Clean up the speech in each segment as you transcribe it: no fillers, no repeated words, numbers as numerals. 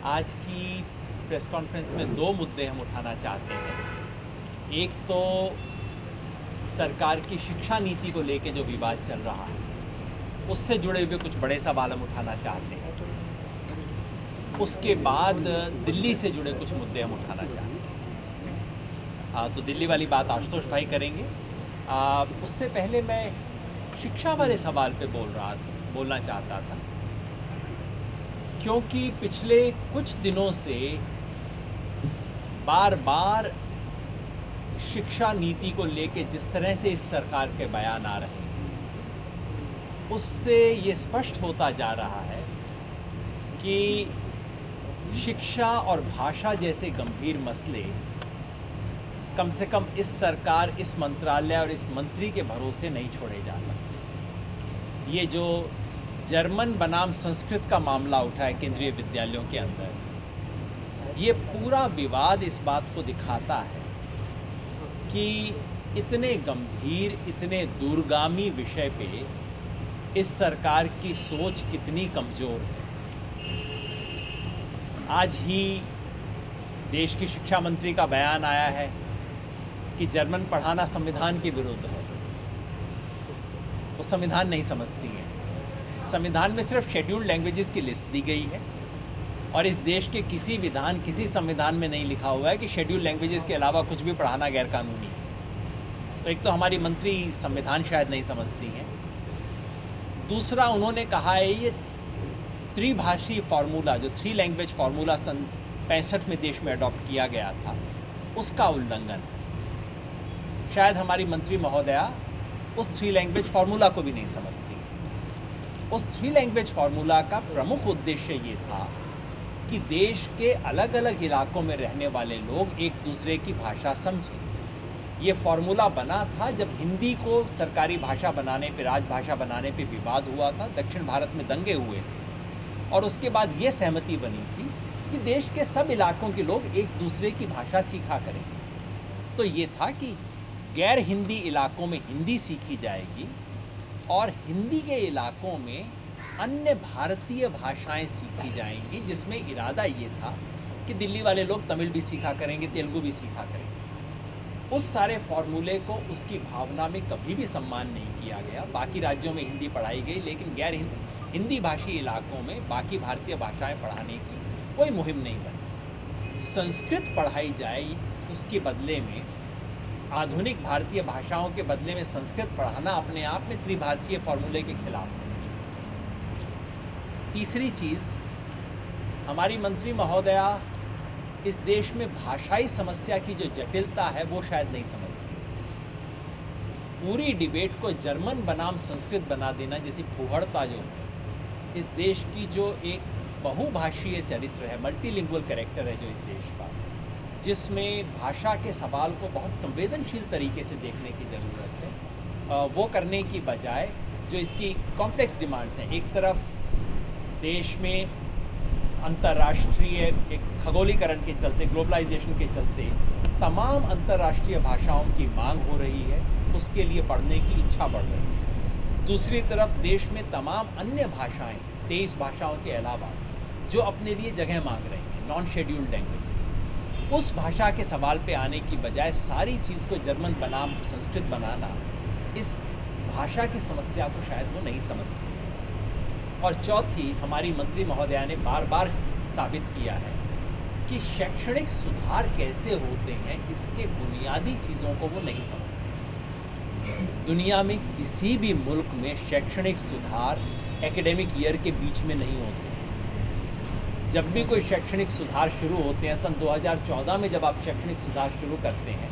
आज की press conference में दो मुद्दे हम उठाना चाहते हैं। एक तो सरकार की शिक्षा नीति को लेकर जो विवाद चल रहा है, उससे जुड़े हुए कुछ बड़े सवाल हम उठाना चाहते हैं। उसके बाद दिल्ली से जुड़े कुछ मुद्दे हम उठाना चाहते हैं। तो दिल्ली वाली बात आशुतोष भाई करेंगे। उससे पहले मैं शिक्षा वाले सवाल पे बोलना चाहता था, क्योंकि पिछले कुछ दिनों से बार बार शिक्षा नीति को लेके जिस तरह से इस सरकार के बयान आ रहे हैं, उससे ये स्पष्ट होता जा रहा है कि शिक्षा और भाषा जैसे गंभीर मसले कम से कम इस सरकार, इस मंत्रालय और इस मंत्री के भरोसे नहीं छोड़े जा सकते। ये जो जर्मन बनाम संस्कृत का मामला उठा है केंद्रीय विद्यालयों के अंदर, ये पूरा विवाद इस बात को दिखाता है कि इतने गंभीर, इतने दूरगामी विषय पे इस सरकार की सोच कितनी कमज़ोर है। आज ही देश की शिक्षा मंत्री का बयान आया है कि जर्मन पढ़ाना संविधान के विरुद्ध है। वो संविधान नहीं समझती है। संविधान में सिर्फ शेड्यूल्ड लैंग्वेजेस की लिस्ट दी गई है और इस देश के किसी संविधान में नहीं लिखा हुआ है कि शेड्यूल्ड लैंग्वेजेस के अलावा कुछ भी पढ़ाना गैरकानूनी है। तो एक तो हमारी मंत्री संविधान शायद नहीं समझती हैं। दूसरा, उन्होंने कहा है ये त्रिभाषी फार्मूला, जो 3 लैंग्वेज फार्मूला सन 65 में देश में अडॉप्ट किया गया था, उसका उल्लंघन है। शायद हमारी मंत्री महोदया उस 3 लैंग्वेज फार्मूला को भी नहीं समझती। उस 3 लैंग्वेज फार्मूला का प्रमुख उद्देश्य ये था कि देश के अलग अलग इलाकों में रहने वाले लोग एक दूसरे की भाषा समझें। ये फार्मूला बना था जब हिंदी को सरकारी भाषा बनाने पे, राजभाषा बनाने पे विवाद हुआ था, दक्षिण भारत में दंगे हुए थे और उसके बाद ये सहमति बनी थी कि देश के सब इलाकों के लोग एक दूसरे की भाषा सीखा करें। तो ये था कि गैर हिंदी इलाकों में हिंदी सीखी जाएगी और हिंदी के इलाकों में अन्य भारतीय भाषाएं सीखी जाएंगी, जिसमें इरादा ये था कि दिल्ली वाले लोग तमिल भी सीखा करेंगे, तेलुगु भी सीखा करेंगे। उस सारे फार्मूले को, उसकी भावना में कभी भी सम्मान नहीं किया गया। बाकी राज्यों में हिंदी पढ़ाई गई, लेकिन गैर हिंदी भाषी इलाकों में बाकी भारतीय भाषाएं पढ़ाने की कोई मुहिम नहीं बनी। संस्कृत पढ़ाई जाए, उसके बदले में आधुनिक भारतीय भाषाओं के बदले में संस्कृत पढ़ाना अपने आप में त्रिभाषीय फार्मूले के खिलाफ है। तीसरी चीज़, हमारी मंत्री महोदया इस देश में भाषाई समस्या की जो जटिलता है वो शायद नहीं समझती। पूरी डिबेट को जर्मन बनाम संस्कृत बना देना जैसी फुहड़ता जो इस देश की जो एक बहुभाषीय चरित्र है, मल्टीलिंगुअल कैरेक्टर है जो इस देश का, जिसमें भाषा के सवाल को बहुत संवेदनशील तरीके से देखने की ज़रूरत है, वो करने की बजाय जो इसकी कॉम्प्लेक्स डिमांड्स हैं, एक तरफ देश में अंतर्राष्ट्रीय एक खगोलीकरण के चलते, ग्लोबलाइजेशन के चलते तमाम अंतर्राष्ट्रीय भाषाओं की मांग हो रही है, उसके लिए पढ़ने की इच्छा बढ़ रही है। दूसरी तरफ देश में तमाम अन्य भाषाएं, 23 भाषाओं के अलावा, जो अपने लिए जगह मांग रही हैं, नॉन शेड्यूल्ड लैंग्वेजेस, उस भाषा के सवाल पे आने की बजाय सारी चीज़ को जर्मन बनाम संस्कृत बनाना, इस भाषा की समस्या को शायद वो नहीं समझती। और चौथी, हमारी मंत्री महोदया ने बार बार साबित किया है कि शैक्षणिक सुधार कैसे होते हैं, इसके बुनियादी चीज़ों को वो नहीं समझते। दुनिया में किसी भी मुल्क में शैक्षणिक सुधार एकेडमिक ईयर के बीच में नहीं होते। जब भी कोई शैक्षणिक सुधार शुरू होते हैं, सन 2014 में जब आप शैक्षणिक सुधार शुरू करते हैं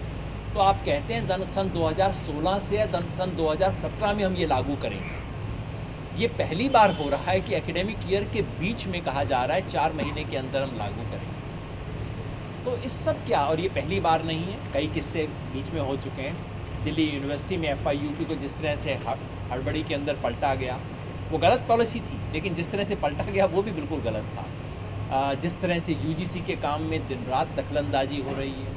तो आप कहते हैं सन 2016 से या सन 2017 में हम ये लागू करेंगे। ये पहली बार हो रहा है कि एकेडमिक ईयर के बीच में कहा जा रहा है 4 महीने के अंदर हम लागू करेंगे। तो इस सब क्या, और ये पहली बार नहीं है, कई किस्से बीच में हो चुके हैं। दिल्ली यूनिवर्सिटी में FIUP को जिस तरह से हड़बड़ी के अंदर पलटा गया, वो गलत पॉलिसी थी, लेकिन जिस तरह से पलटा गया वो भी बिल्कुल गलत था। जिस तरह से UGC के काम में दिन रात दखलंदाजी हो रही है,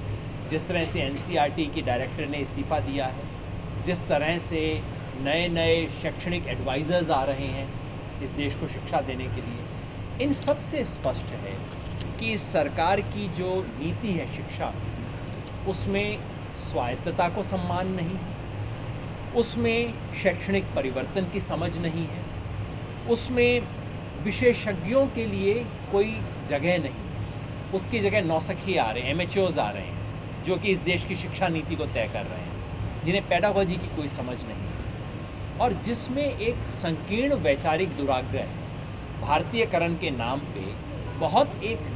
जिस तरह से NCERT की डायरेक्टर ने इस्तीफ़ा दिया है, जिस तरह से नए नए शैक्षणिक एडवाइज़र्स आ रहे हैं इस देश को शिक्षा देने के लिए, इन सब से स्पष्ट है कि इस सरकार की जो नीति है शिक्षा, उसमें स्वायत्तता को सम्मान नहीं है, उसमें शैक्षणिक परिवर्तन की समझ नहीं है, उसमें विशेषज्ञों के लिए कोई जगह नहीं है। उसकी जगह नौसिखिए आ रहे हैं, एमेच्योर्स आ रहे हैं, जो कि इस देश की शिक्षा नीति को तय कर रहे हैं, जिन्हें पेडागोजी की कोई समझ नहीं है, और जिसमें एक संकीर्ण वैचारिक दुराग्रह है। भारतीयकरण के नाम पे बहुत एक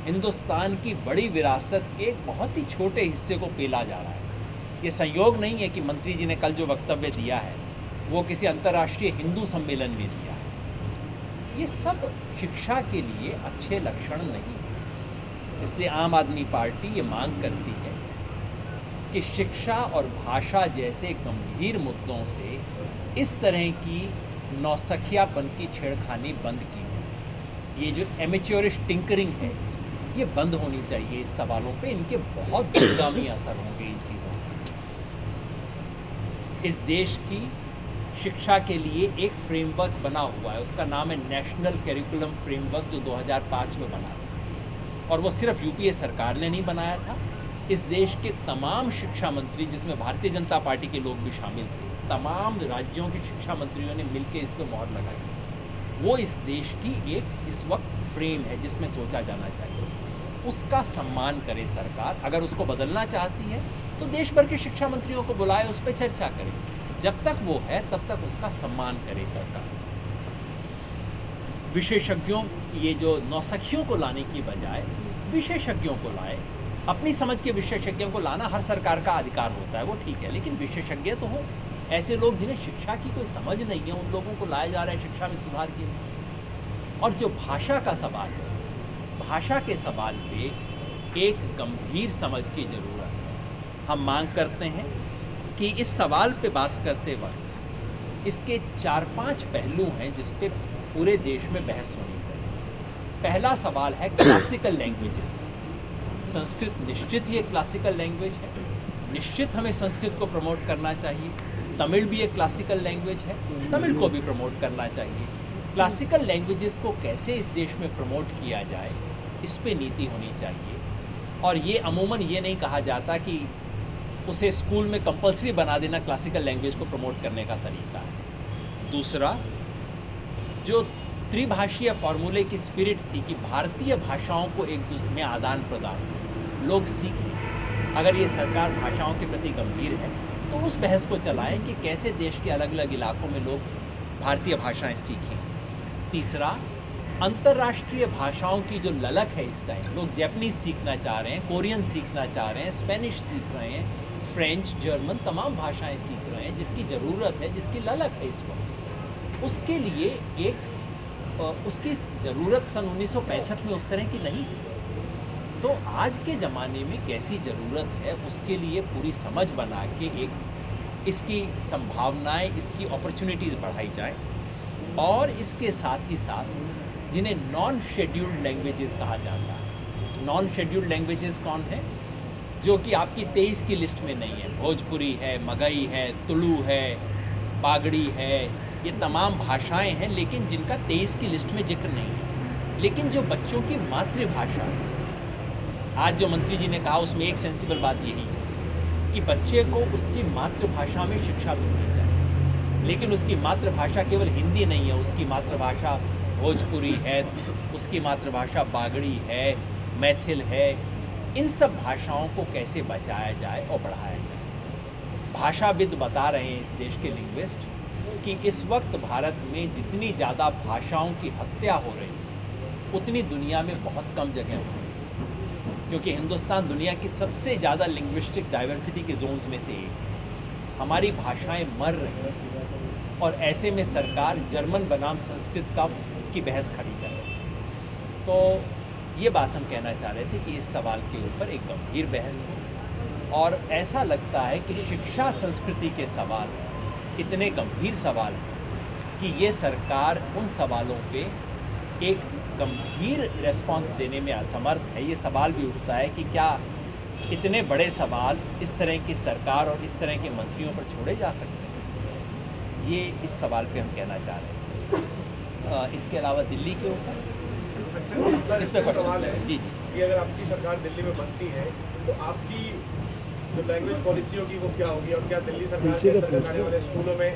हिंदुस्तान की बड़ी विरासत एक बहुत ही छोटे हिस्से को पेला जा रहा है। ये संयोग नहीं है कि मंत्री जी ने कल जो वक्तव्य दिया है वो किसी अंतर्राष्ट्रीय हिंदू सम्मेलन में दिया है। ये सब शिक्षा के लिए अच्छे लक्षण नहीं है। इसलिए आम आदमी पार्टी ये मांग करती है कि शिक्षा और भाषा जैसे गंभीर मुद्दों से इस तरह की नौसखियापन की छेड़खानी बंद की जाए। ये जो एमेच्योरिश टिंकरिंग है ये बंद होनी चाहिए। इस सवालों पे इनके बहुत दूरगामी असर होंगे इन चीज़ों के। इस देश की शिक्षा के लिए एक फ्रेमवर्क बना हुआ है, उसका नाम है नेशनल करिकुलम फ्रेमवर्क, जो 2005 में बना था, और वो सिर्फ यूपीए सरकार ने नहीं बनाया था। इस देश के तमाम शिक्षा मंत्री, जिसमें भारतीय जनता पार्टी के लोग भी शामिल थे, तमाम राज्यों के शिक्षा मंत्रियों ने मिलकर इस पर मोहर लगाई। वो इस देश की एक इस वक्त फ्रेम है जिसमें सोचा जाना चाहिए। उसका सम्मान करे सरकार। अगर उसको बदलना चाहती है तो देश भर के शिक्षा मंत्रियों को बुलाए, उस पर चर्चा करे। जब तक वो है तब तक उसका सम्मान करे सरकार। विशेषज्ञों, ये जो नौसखियों को लाने की बजाय विशेषज्ञों को लाए। अपनी समझ के विशेषज्ञों को लाना हर सरकार का अधिकार होता है, वो ठीक है, लेकिन विशेषज्ञ तो हो। ऐसे लोग जिन्हें शिक्षा की कोई समझ नहीं है, उन लोगों को लाया जा रहा है शिक्षा में सुधार के लिए। और जो भाषा का सवाल है, भाषा के सवाल पे एक गंभीर समझ की ज़रूरत है। हम मांग करते हैं कि इस सवाल पे बात करते वक्त इसके 4-5 पहलू हैं जिस पे पूरे देश में बहस होनी चाहिए। पहला सवाल है क्लासिकल लैंग्वेजेस का। संस्कृत निश्चित ही एक क्लासिकल लैंग्वेज है, निश्चित हमें संस्कृत को प्रमोट करना चाहिए। तमिल भी एक क्लासिकल लैंग्वेज है, तमिल को भी प्रमोट करना चाहिए। क्लासिकल लैंग्वेजेस को कैसे इस देश में प्रमोट किया जाए, इस पे नीति होनी चाहिए। और ये अमूमन ये नहीं कहा जाता कि उसे स्कूल में कंपलसरी बना देना क्लासिकल लैंग्वेज को प्रमोट करने का तरीका है। दूसरा, जो त्रिभाषीय फॉर्मूले की स्पिरिट थी कि भारतीय भाषाओं को एक दूसरे में आदान प्रदान, लोग सीखें। अगर ये सरकार भाषाओं के प्रति गंभीर है तो उस बहस को चलाएं कि कैसे देश के अलग अलग इलाकों में लोग भारतीय भाषाएं सीखें। तीसरा, अंतर्राष्ट्रीय भाषाओं की जो ललक है इस टाइम, लोग जैपनीज़ सीखना चाह रहे हैं, कोरियन सीखना चाह रहे हैं, स्पेनिश सीख रहे हैं, फ्रेंच, जर्मन, तमाम भाषाएं सीख रहे हैं, जिसकी ज़रूरत है, जिसकी ललक है इस वक्त। उसके लिए उसकी ज़रूरत सन 1965 में उस तरह की नहीं थी। तो आज के ज़माने में कैसी ज़रूरत है, उसके लिए पूरी समझ बना के एक इसकी संभावनाएं, इसकी अपॉर्चुनिटीज़ बढ़ाई जाए। और इसके साथ ही साथ जिन्हें नॉन शेड्यूल्ड लैंग्वेजेस कहा जाता है। नॉन शेड्यूल्ड लैंग्वेजेस कौन है? जो कि आपकी 23 की लिस्ट में नहीं है। भोजपुरी है, मगही है, तुलु है, बागड़ी है, ये तमाम भाषाएं हैं, लेकिन जिनका 23 की लिस्ट में जिक्र नहीं है। लेकिन जो बच्चों की मातृभाषा है, आज जो मंत्री जी ने कहा उसमें एक सेंसिबल बात यही है कि बच्चे को उसकी मातृभाषा में शिक्षा मिलनी चाहिए। लेकिन उसकी मातृभाषा केवल हिंदी नहीं है, उसकी मातृभाषा भोजपुरी है, उसकी मातृभाषा बागड़ी है, मैथिल है। इन सब भाषाओं को कैसे बचाया जाए और बढ़ाया जाए। भाषाविद बता रहे हैं, इस देश के लिंग्विस्ट, कि इस वक्त भारत में जितनी ज़्यादा भाषाओं की हत्या हो रही है उतनी दुनिया में बहुत कम जगह हो रही है, क्योंकि हिंदुस्तान दुनिया की सबसे ज़्यादा लिंग्विस्टिक डाइवर्सिटी के जोन्स में से एक है। हमारी भाषाएं मर रही हैं और ऐसे में सरकार जर्मन बनाम संस्कृत की बहस खड़ी कर रही है। तो ये बात हम कहना चाह रहे थे कि इस सवाल के ऊपर एक गंभीर बहस हो। और ऐसा लगता है कि शिक्षा संस्कृति के सवाल इतने गंभीर सवाल हैं कि ये सरकार उन सवालों पे एक गंभीर रिस्पॉन्स देने में असमर्थ है। ये सवाल भी उठता है कि क्या इतने बड़े सवाल इस तरह की सरकार और इस तरह के मंत्रियों पर छोड़े जा सकते हैं? ये इस सवाल पे हम कहना चाह रहे हैं। इसके अलावा दिल्ली के ऊपर इस पे सवाल है जी कि अगर आपकी सरकार दिल्ली में बनती है तो आपकी जो लैंग्वेज पॉलिसी होगी वो क्या होगी, और क्या दिल्ली सरकार के अंतर्गत आने वाले स्कूलों में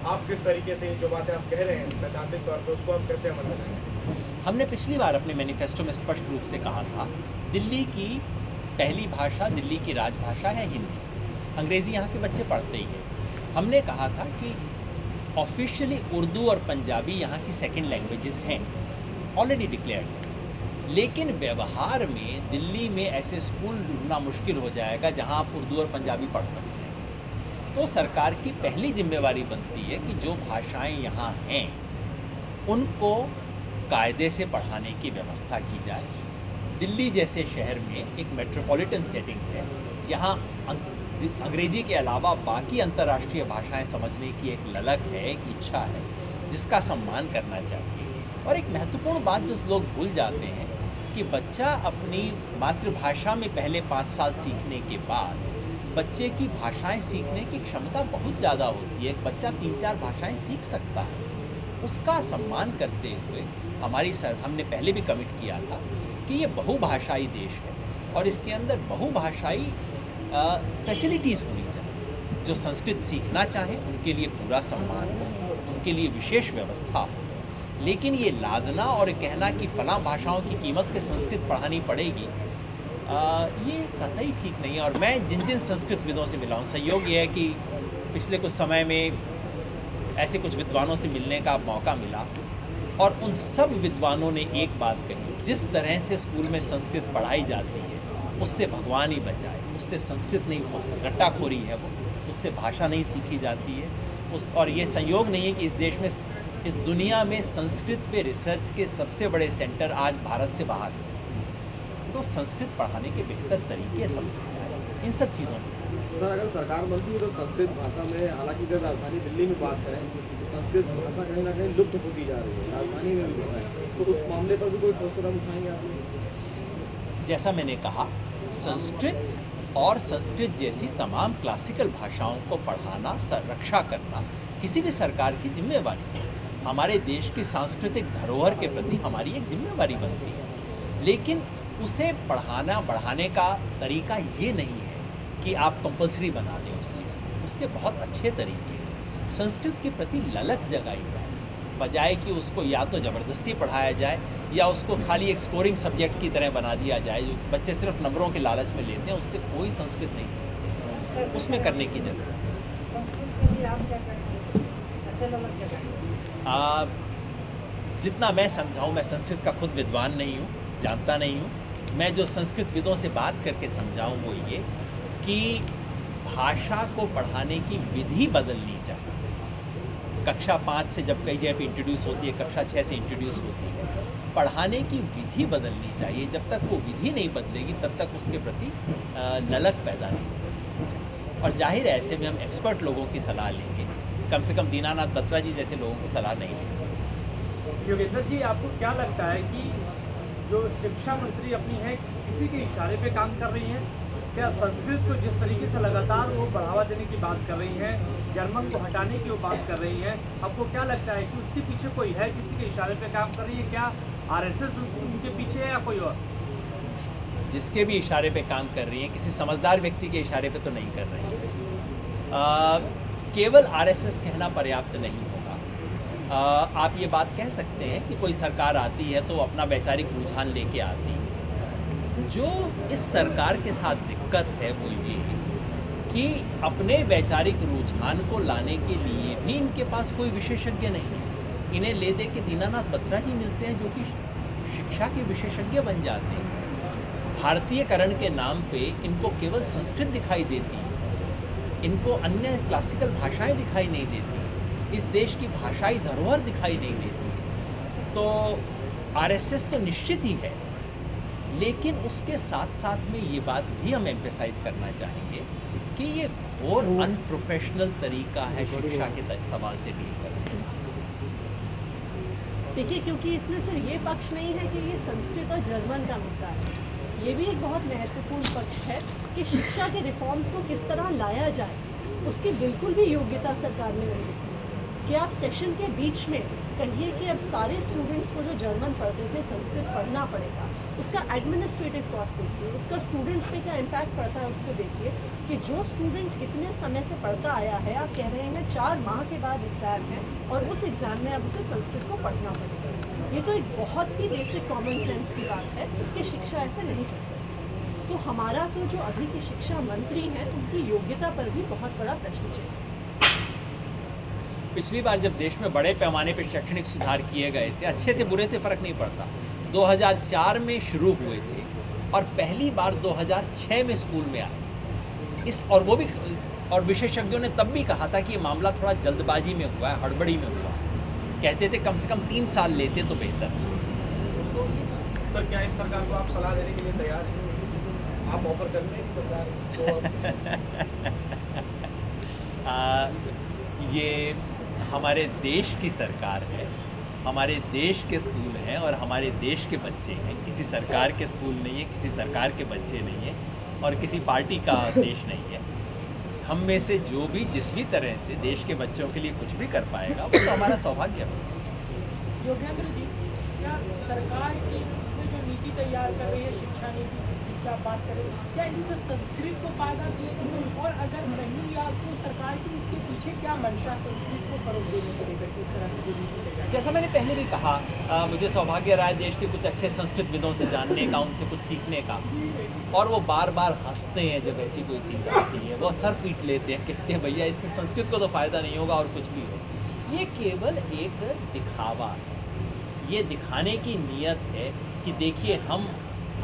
आप किस तरीके से जो बातें आप कह रहे हैं सैद्धांतिक तौर पर उसको आप कैसे अमल में लाएंगे? हमने पिछली बार अपने मैनिफेस्टो में स्पष्ट रूप से कहा था, दिल्ली की पहली भाषा, दिल्ली की राजभाषा है हिंदी। अंग्रेज़ी यहाँ के बच्चे पढ़ते ही हैं। हमने कहा था कि ऑफिशियली उर्दू और पंजाबी यहाँ की सेकंड लैंग्वेजेस हैं, ऑलरेडी डिक्लेयर्ड है। लेकिन व्यवहार में दिल्ली में ऐसे स्कूल ढूंढना मुश्किल हो जाएगा जहाँ आप उर्दू और पंजाबी पढ़ सकते हैं। तो सरकार की पहली जिम्मेवारी बनती है कि जो भाषाएं यहाँ हैं उनको कायदे से पढ़ाने की व्यवस्था की जाए। दिल्ली जैसे शहर में एक मेट्रोपॉलिटन सेटिंग है, यहाँ अंग्रेजी के अलावा बाकी अंतर्राष्ट्रीय भाषाएं समझने की एक ललक है, एक इच्छा है, जिसका सम्मान करना चाहिए। और एक महत्वपूर्ण बात जो लोग भूल जाते हैं कि बच्चा अपनी मातृभाषा में पहले 5 साल सीखने के बाद बच्चे की भाषाएं सीखने की क्षमता बहुत ज़्यादा होती है। एक बच्चा 3-4 भाषाएं सीख सकता है। उसका सम्मान करते हुए हमने पहले भी कमिट किया था कि ये बहुभाषाई देश है और इसके अंदर बहुभाषाई फैसिलिटीज़ होनी चाहिए। जो संस्कृत सीखना चाहें उनके लिए पूरा सम्मान हो, उनके लिए विशेष व्यवस्था हो। लेकिन ये लादना और कहना कि फ़लाँ भाषाओं की कीमत पे संस्कृत पढ़ानी पड़ेगी, ये कतई ठीक नहीं है। और मैं जिन जिन संस्कृतविदों से मिला हूँ, संयोग ये है कि पिछले कुछ समय में ऐसे कुछ विद्वानों से मिलने का मौका मिला और उन सब विद्वानों ने एक बात कही, जिस तरह से स्कूल में संस्कृत पढ़ाई जाती है उससे भगवान ही बचाए, उससे संस्कृत नहीं, रट्टाखोरी है वो, उससे भाषा नहीं सीखी जाती है और ये संयोग नहीं है कि इस देश में, इस दुनिया में संस्कृत पे रिसर्च के सबसे बड़े सेंटर आज भारत से बाहर हैं। तो संस्कृत पढ़ाने के बेहतर तरीके समझे जाए इन सब चीज़ों में। सर, अगर सरकार बनती है तो संस्कृत भाषा में, हालांकि अगर राजधानी दिल्ली में बात करें तो संस्कृत भाषा कहीं ना कहीं लुप्त होती जा रही है, राजधानी में भी होता है, तो उस मामले पर भी कोई ठोस कदम उठाएंगे आप? जैसा मैंने कहा, संस्कृत और संस्कृत जैसी तमाम क्लासिकल भाषाओं को पढ़ाना, संरक्षा करना किसी भी सरकार की जिम्मेवारी है। हमारे देश की सांस्कृतिक धरोहर के प्रति हमारी एक जिम्मेवारी बनती है। लेकिन उसे पढ़ाना, बढ़ाने का तरीका ये नहीं है कि आप कंपल्सरी बना दें उस चीज़ को। उसके बहुत अच्छे तरीके हैं। संस्कृत के प्रति ललक जगाई जाए, बजाय कि उसको या तो ज़बरदस्ती पढ़ाया जाए या उसको खाली एक स्कोरिंग सब्जेक्ट की तरह बना दिया जाए, जो बच्चे सिर्फ नंबरों के लालच में लेते हैं। उससे कोई संस्कृत नहीं सीखते, उसमें करने की ज़रूरत है। जितना मैं समझाऊँ, मैं संस्कृत का खुद विद्वान नहीं हूँ, जानता नहीं हूँ। मैं जो संस्कृत विदों से बात करके समझाऊँ वो ये कि भाषा को पढ़ाने की विधि बदलनी चाहिए। कक्षा 5 से जब कई जगह पे इंट्रोड्यूस होती है, कक्षा 6 से इंट्रोड्यूस होती है, पढ़ाने की विधि बदलनी चाहिए। जब तक वो विधि नहीं बदलेगी तब तक उसके प्रति ललक पैदा नहीं होगी। और जाहिर है ऐसे में हम एक्सपर्ट लोगों की सलाह लेंगे, कम से कम दीनानाथ बत्रा जी जैसे लोगों की सलाह नहीं लेंगे। योगेंद्र जी, आपको क्या लगता है कि जो शिक्षा मंत्री अपनी है किसी के इशारे पे काम कर रही हैं? क्या संस्कृत को जिस तरीके से लगातार वो बढ़ावा देने की बात कर रही हैं, जर्मन को हटाने की वो बात कर रही हैं, आपको क्या लगता है कि उसके पीछे कोई है, किसी के इशारे पे काम कर रही है? क्या आरएसएस उनके पीछे है या कोई और? जिसके भी इशारे पे काम कर रही हैं, किसी समझदार व्यक्ति के इशारे पे तो नहीं कर रही हैं। केवल आरएसएस कहना पर्याप्त नहीं होगा। आप ये बात कह सकते हैं कि कोई सरकार आती है तो अपना वैचारिक रुझान लेके आती है। जो इस सरकार के साथ दिक्कत है वो ये कि अपने वैचारिक रुझान को लाने के लिए भी इनके पास कोई विशेषज्ञ नहीं है। इन्हें ले दे के दीनानाथ बत्रा जी मिलते हैं जो कि शिक्षा के विशेषज्ञ बन जाते हैं। भारतीयकरण के नाम पे इनको केवल संस्कृत दिखाई देती है, इनको अन्य क्लासिकल भाषाएं दिखाई नहीं देती, इस देश की भाषाई धरोहर दिखाई नहीं देती। तो आरएसएस तो निश्चित ही है, लेकिन उसके साथ साथ में ये बात भी हम एम्फेसाइज करना चाहेंगे कि ये और अनप्रोफेशनल तरीका है शिक्षा के सवाल से डील करने का। देखिए, क्योंकि इसमें सिर्फ ये पक्ष नहीं है कि ये संस्कृत और जर्मन का मुद्दा है, ये भी एक बहुत महत्वपूर्ण पक्ष है कि शिक्षा के रिफॉर्म्स को किस तरह लाया जाए। उसकी बिल्कुल भी योग्यता सरकार में नहीं है कि आप सेशन के बीच में कहिए कि अब सारे स्टूडेंट्स को जो जर्मन पढ़ते थे संस्कृत पढ़ना पड़ेगा, उसका एडमिनिस्ट्रेटिव कॉस्ट देखिए, उसका स्टूडेंट्स पे क्या इम्पैक्ट पड़ता है उसको देखिए कि जो स्टूडेंट इतने समय से पढ़ता आया है, आप कह रहे हैं 4 माह के बाद एग्ज़ाम है और उस एग्ज़ाम में अब उसे संस्कृत को पढ़ना पड़ेगा। ये तो एक बहुत ही बेसिक कॉमन सेंस की बात है कि शिक्षा ऐसे नहीं चल सकती। तो हमारा तो जो अभी के शिक्षा मंत्री हैं उनकी योग्यता पर भी बहुत बड़ा प्रश्न चिन्ह है। पिछली बार जब देश में बड़े पैमाने पर शैक्षणिक सुधार किए गए थे, अच्छे थे बुरे थे फ़र्क नहीं पड़ता, 2004 में शुरू हुए थे और पहली बार 2006 में स्कूल में आए। और वो भी, और विशेषज्ञों ने तब भी कहा था कि ये मामला थोड़ा जल्दबाजी में हुआ है, हड़बड़ी में हुआ है। कहते थे कम से कम 3 साल लेते तो बेहतर। तो सर, क्या इस सरकार को आप सलाह देने के लिए तैयार हैं? आप ऑफर कर रहे हैं सरकार को? ये हमारे देश की सरकार है, हमारे देश के स्कूल हैं और हमारे देश के बच्चे हैं। किसी सरकार के स्कूल नहीं है, किसी सरकार के बच्चे नहीं है और किसी पार्टी का देश नहीं है। हम में से जो भी जिस भी तरह से देश के बच्चों के लिए कुछ भी कर पाएगा वो तो हमारा सौभाग्य है। योगेंद्र जी, क्या सरकार की जो नीति तैयार कर रही है, शिक्षा नीति जिसकी आप बात करें, क्या इससे संस्कृत को फायदा मिलेगा? और अगर नहीं या तो सरकार की इसके पीछे क्या मंशा संस्कृत को फरोग देने को लेकर किस तरह की नीति तैयार? जैसा मैंने पहले भी कहा, मुझे सौभाग्य रहा है देश के कुछ अच्छे संस्कृतविदों से जानने का, उनसे कुछ सीखने का, और वो बार बार हंसते हैं जब ऐसी कोई चीज़ आती है। वो सर पीट लेते हैं, कहते हैं भैया इससे संस्कृत को तो फ़ायदा नहीं होगा और कुछ भी हो। ये केवल एक दिखावा है, ये दिखाने की नीयत है कि देखिए हम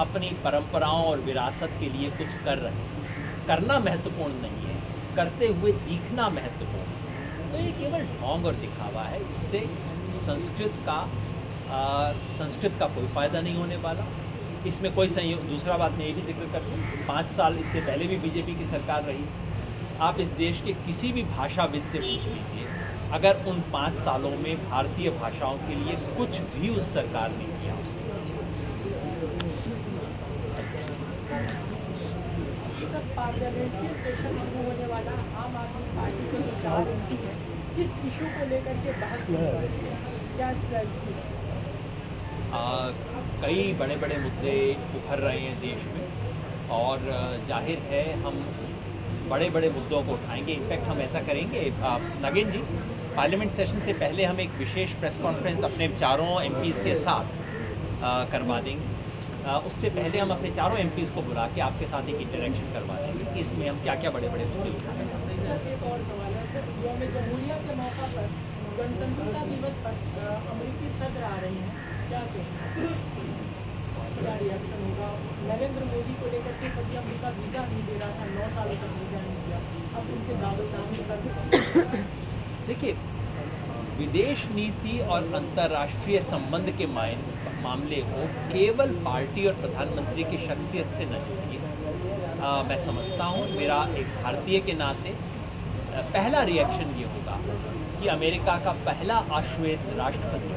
अपनी परंपराओं और विरासत के लिए कुछ कर रहे हैं। करना महत्वपूर्ण नहीं है, करते हुए दिखना महत्वपूर्ण है। तो ये केवल ढोंग और दिखावा है, इससे संस्कृत का कोई फ़ायदा नहीं होने वाला। इसमें कोई संयोग, दूसरा बात मैं ये भी जिक्र कर दूँ, 5 साल इससे पहले भी बीजेपी की सरकार रही। आप इस देश के किसी भी भाषाविद से पूछ लीजिए, अगर उन 5 सालों में भारतीय भाषाओं के लिए कुछ भी उस सरकार ने किया। पार्लियामेंट्री सेशन शुरू होने वाला, आम आदमी पार्टी के जो 4 एमपी है, किस इशू को लेकर के बहस हो रही है, क्या स्ट्रैटेजी है? कई बड़े बड़े मुद्दे उभर रहे हैं देश में और जाहिर है हम बड़े बड़े मुद्दों को उठाएंगे। इनफैक्ट हम ऐसा करेंगे, नगेन जी, पार्लियामेंट सेशन से पहले हम एक विशेष प्रेस कॉन्फ्रेंस अपने चारों एमपीज़ के साथ करवा देंगे। उससे पहले हम अपने चारों एमपीज़ को बुला के आपके साथ एक इंटरेक्शन करवा देंगे कि इसमें हम क्या क्या बड़े बड़े मुद्दे उठाएंगे। सर, एक और सवाल है सर, यौम जमहूरिया के मौका पर गणतंत्रता दिवस पर अमेरिकी सदर आ रही हैं, क्या कहेंगे, क्या रिएक्शन होगा? नरेंद्र मोदी को लेकर के कभी अमेरिका वीज़ा नहीं दे रहा था, 9 सालों तक वीज़ा नहीं दिया, अब उनके दावे तामील कर। देखिए, विदेश नीति और अंतर्राष्ट्रीय संबंध के मामले को केवल पार्टी और प्रधानमंत्री की शख्सियत से न जोड़िए। मैं समझता हूँ, मेरा एक भारतीय के नाते पहला रिएक्शन ये होगा कि अमेरिका का पहला अश्वेत राष्ट्रपति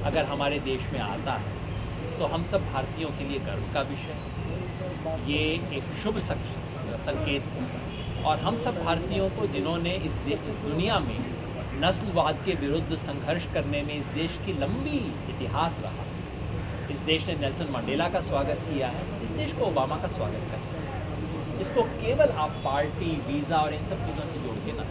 अगर हमारे देश में आता है तो हम सब भारतीयों के लिए गर्व का विषय है। ये एक शुभ संकेत है और हम सब भारतीयों को, जिन्होंने इस दुनिया में नस्लवाद के विरुद्ध संघर्ष करने में इस देश की लंबी इतिहास रहा, इस देश ने नेल्सन मंडेला का स्वागत किया है, इस देश को ओबामा का स्वागत करना चाहिए। इसको केवल आप पार्टी, वीज़ा और इन सब चीज़ों से जोड़ के ना